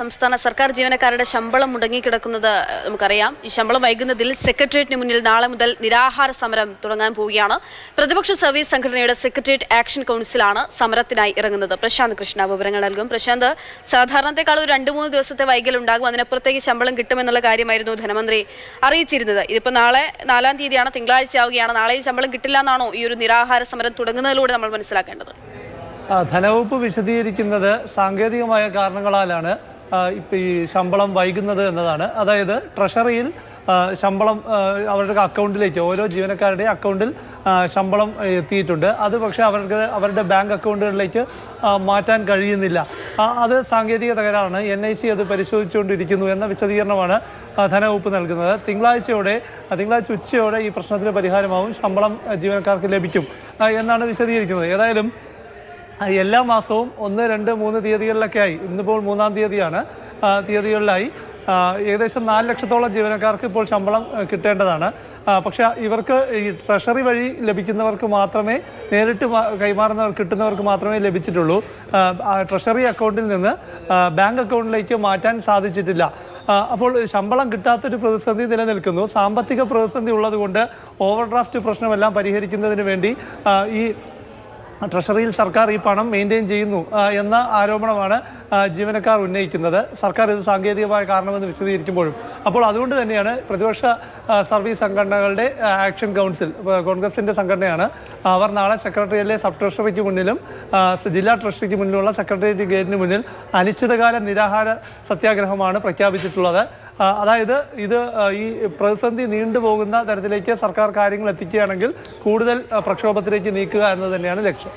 സംസ്ഥാന സർക്കാർ ജീവനക്കാരുടെ ശമ്പളം മുടങ്ങിക്കിടക്കുന്നത് നമുക്കറിയാം. ഈ ശമ്പളം വൈകുന്നതിൽ സെക്രട്ടേറിയറ്റിന് മുന്നിൽ നാളെ മുതൽ നിരാഹാര സമരം തുടങ്ങാൻ പോവുകയാണ്. പ്രതിപക്ഷ സർവീസ് സംഘടനയുടെ സെക്രട്ടേറിയറ്റ് ആക്ഷൻ കൗൺസിലാണ് സമരത്തിനായി ഇറങ്ങുന്നത്. പ്രശാന്ത് കൃഷ്ണ വിവരങ്ങൾ നൽകും. പ്രശാന്ത്, സാധാരണത്തെക്കാൾ ഒരു 2-3 ദിവസത്തെ വൈകലുണ്ടാകും. അതിനപ്പുറത്തേക്ക് ശമ്പളം കിട്ടുമെന്നുള്ള കാര്യമായിരുന്നു ധനമന്ത്രി അറിയിച്ചിരുന്നത്. ഇതിപ്പോൾ നാളെ 4-ാം തീയതിയാണ്, തിങ്കളാഴ്ച ആവുകയാണ്. നാളെയും ശമ്പളം കിട്ടില്ല എന്നാണോ ഈ ഒരു നിരാഹാര സമരം തുടങ്ങുന്നതിലൂടെ നമ്മൾ മനസ്സിലാക്കേണ്ടത്? ധനവകുപ്പ് വിശദീകരിക്കുന്നത് സാങ്കേതികമായ കാരണങ്ങളാലാണ് ഇപ്പം ഈ ശമ്പളം വൈകുന്നത് എന്നതാണ്. അതായത് ട്രഷറിയിൽ ശമ്പളം അവരുടെ അക്കൗണ്ടിലേക്ക്, ഓരോ ജീവനക്കാരുടെയും അക്കൗണ്ടിൽ ശമ്പളം എത്തിയിട്ടുണ്ട്. അത് പക്ഷേ അവരുടെ ബാങ്ക് അക്കൗണ്ടുകളിലേക്ക് മാറ്റാൻ കഴിയുന്നില്ല. അത് സാങ്കേതിക തകരാറാണ്. NIC അത് പരിശോധിച്ചുകൊണ്ടിരിക്കുന്നു എന്ന വിശദീകരണമാണ് ധനവകുപ്പ് നൽകുന്നത്. തിങ്കളാഴ്ച ഉച്ചയോടെ ഈ പ്രശ്നത്തിന് പരിഹാരമാവും, ശമ്പളം ജീവനക്കാർക്ക് ലഭിക്കും എന്നാണ് വിശദീകരിക്കുന്നത്. ഏതായാലും എല്ലാ മാസവും 1, 2, 3 തീയതികളിലൊക്കെയായി, ഇന്നിപ്പോൾ 3-ാം തീയതിയാണ്, തീയതികളിലായി ഏകദേശം 4 ലക്ഷത്തോളം ജീവനക്കാർക്ക് ഇപ്പോൾ ശമ്പളം കിട്ടേണ്ടതാണ്. പക്ഷേ ഇവർക്ക് ഈ ട്രഷറി വഴി ലഭിക്കുന്നവർക്ക് മാത്രമേ, നേരിട്ട് കിട്ടുന്നവർക്ക് മാത്രമേ ലഭിച്ചിട്ടുള്ളൂ. ട്രഷറി അക്കൗണ്ടിൽ നിന്ന് ബാങ്ക് അക്കൗണ്ടിലേക്ക് മാറ്റാൻ സാധിച്ചിട്ടില്ല. അപ്പോൾ ശമ്പളം കിട്ടാത്തൊരു പ്രതിസന്ധി നിലനിൽക്കുന്നു. സാമ്പത്തിക പ്രതിസന്ധി ഉള്ളതുകൊണ്ട് ഓവർ ഡ്രാഫ്റ്റ് പ്രശ്നമെല്ലാം പരിഹരിക്കുന്നതിന് വേണ്ടി ഈ ട്രഷറിയിൽ സർക്കാർ ഈ പണം മെയിൻറ്റെയിൻ ചെയ്യുന്നു എന്ന ആരോപണമാണ് ജീവനക്കാർ ഉന്നയിക്കുന്നത്. സർക്കാർ ഇത് സാങ്കേതികമായ കാരണമെന്ന് വിശദീകരിക്കുമ്പോഴും. അപ്പോൾ അതുകൊണ്ട് തന്നെയാണ് പ്രതിപക്ഷ സർവീസ് സംഘടനകളുടെ ആക്ഷൻ കൗൺസിൽ, കോൺഗ്രസിൻ്റെ സംഘടനയാണ്, അവർ നാളെ സെക്രട്ടറിയിലെ സബ് ട്രഷറിക്ക് മുന്നിലും ജില്ലാ ട്രഷറിക്ക് മുന്നിലുള്ള സെക്രട്ടേറിയറ്റ് ഗേറ്റിന് മുന്നിൽ അനിശ്ചിതകാല നിരാഹാര സത്യാഗ്രഹമാണ് പ്രഖ്യാപിച്ചിട്ടുള്ളത്. അതായത് ഈ പ്രതിസന്ധി നീണ്ടുപോകുന്ന തരത്തിലേക്ക് സർക്കാർ കാര്യങ്ങൾ എത്തിക്കുകയാണെങ്കിൽ കൂടുതൽ പ്രക്ഷോഭത്തിലേക്ക് നീക്കുക എന്നത് തന്നെയാണ് ലക്ഷ്യം.